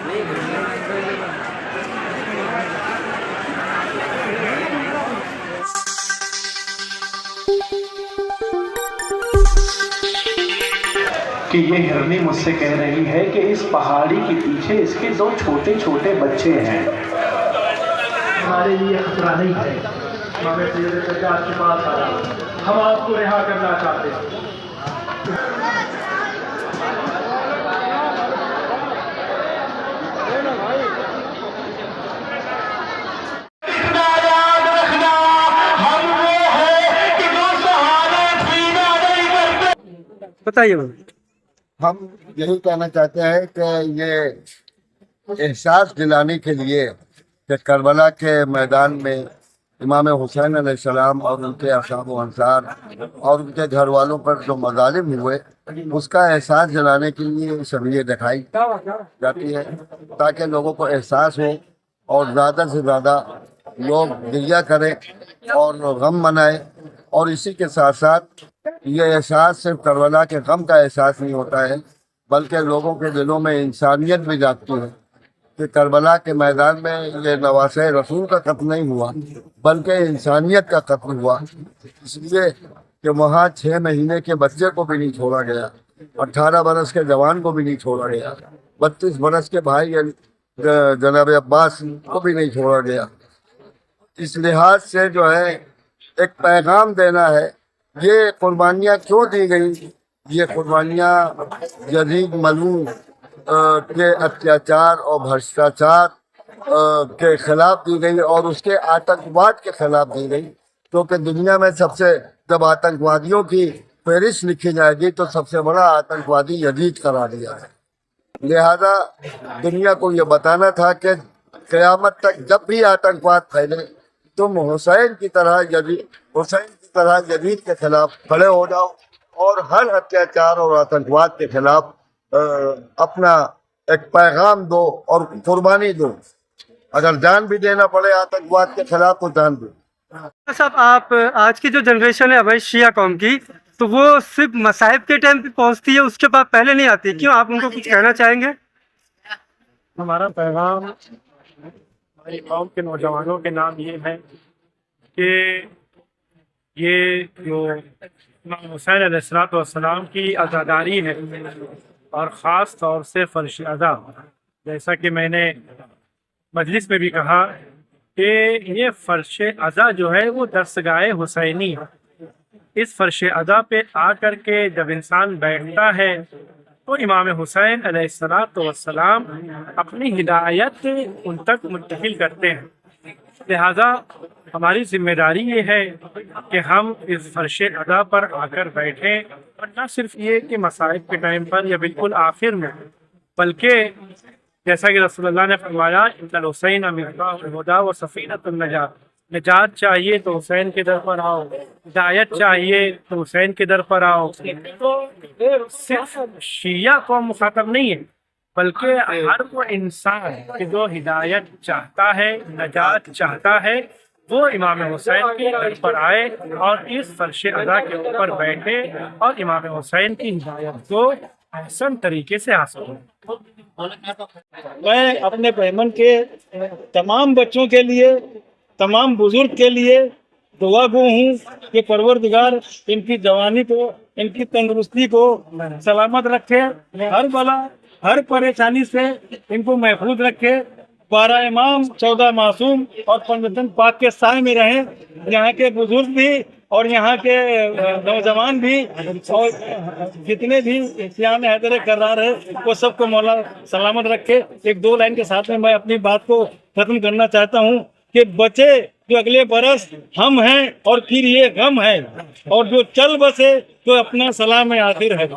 کہ یہ ہرنی مجھ سے کہہ رہی ہے کہ اس پہاڑی کے پیچھے اس کے 2 چھوٹے چھوٹے بچے ہیں۔ ہمارے لیے خطرہ نہیں ہے، امام سید سجاد کے پاس آ رہا، ہم آپ کو رہا کرنا چاہتے ہیں۔ بتائیے ہم یہی کہنا چاہتے ہیں کہ یہ احساس دلانے کے لیے کہ کربلا کے میدان میں امام حسین علیہ السلام اور ان کے اصحاب و انصار اور ان کے گھر والوں پر جو مظالم ہوئے، اس کا احساس دلانے کے لیے سب یہ دکھائی جاتی ہے تاکہ لوگوں کو احساس ہو اور زیادہ سے زیادہ لوگ گریہ کریں اور غم منائیں۔ اور اسی کے ساتھ ساتھ یہ احساس صرف کربلا کے غم کا احساس نہیں ہوتا ہے، بلکہ لوگوں کے دلوں میں انسانیت بھی جاگتی ہے کہ کربلا کے میدان میں یہ نواسۂ رسول کا قتل نہیں ہوا بلکہ انسانیت کا قتل ہوا، اس لیے کہ وہاں 6 مہینے کے بچے کو بھی نہیں چھوڑا گیا، 18 برس کے جوان کو بھی نہیں چھوڑا گیا، 32 برس کے بھائی جناب عباس کو بھی نہیں چھوڑا گیا۔ اس لحاظ سے جو ہے ایک پیغام دینا ہے، یہ قربانیاں کیوں دی گئیں؟ یہ قربانیاں یزید ملعون کے اتیاچار اور بھرشٹاچار کے خلاف دی گئی اور اس کے آتنکواد کے خلاف دی گئی، کیونکہ دنیا میں سب سے جب آتنکوادیوں کی فہرست لکھی جائے گی تو سب سے بڑا آتنکوادی یزید قرار دیا ہے۔ لہذا دنیا کو یہ بتانا تھا کہ قیامت تک جب بھی آتنکواد پھیلے تم حسین کی طرح یزید کے خلاف کھڑے ہو جاؤ اور ہر اتیاچار اور آتنکواد کے خلاف اپنا ایک پیغام دو اور قربانی دو، اگر جان بھی دینا پڑے آتنکواد کے خلاف تو جان دو۔ صاحب، آپ آج کی جو جنریشن ہے ہماری شیعہ قوم کی، تو وہ صرف مصائب کے ٹائم پہ پہنچتی ہے، اس کے بعد پہلے نہیں آتی، کیوں؟ آپ ان کو کچھ کہنا چاہیں گے؟ ہمارا پیغام ہماری قوم کے نوجوانوں کے نام یہ ہے کہ یہ جو امام حسین علیہ السلام کی عزاداری ہے اور خاص طور سے فرش عزا، جیسا کہ میں نے مجلس میں بھی کہا کہ یہ فرش عزا جو ہے وہ درسگاہ حسینی ہے۔ اس فرش عزا پہ آ کر کے جب انسان بیٹھتا ہے تو امام حسین علیہ السلام اپنی ہدایت ان تک منتقل کرتے ہیں۔ لہذا ہماری ذمہ داری یہ ہے کہ ہم اس فرش عزا پر آ کر بیٹھیں، اور نہ صرف یہ کہ مصائب کے ٹائم پر یا بالکل آخر میں، بلکہ جیسا کہ رسول اللہ نے فرمایا ان الحسین مفتاح الہدی و سفینۃ النجات، نجات چاہیے تو حسین کے در پر آؤ، ہدایت چاہیے تو حسین کے در پر آؤ۔ تو صرف شیعہ کو مخاطب نہیں ہے، بلکہ ہر وہ انسان کہ جو ہدایت چاہتا ہے، نجات چاہتا ہے، وہ امام حسین کے در پر آئے اور اس فرش عزا کے اوپر بیٹھے اور امام حسین کی ہدایت کو احسن طریقے سے حاصل کرے۔ میں اپنے بہمن کے تمام بچوں کے لیے، تمام بزرگ کے لیے دعا گو ہوں کہ پروردگار ان کی جوانی کو، ان کی تندرستی کو سلامت رکھے، ہر بلا ہر پریشانی سے ان کو محفوظ رکھے، 12 امام 14 معصوم اور 15 پاک کے سائے میں رہیں، یہاں کے بزرگ بھی اور یہاں کے نوجوان بھی اور جتنے بھی سیان حیدر کرار ہے وہ سب کو مولا سلامت رکھے۔ 1-2 لائن کے ساتھ میں اپنی بات کو ختم کرنا چاہتا ہوں کہ بچے جو اگلے برس ہم ہیں اور پھر یہ غم ہے، اور جو چل بسے تو اپنا سلام آخر ہے۔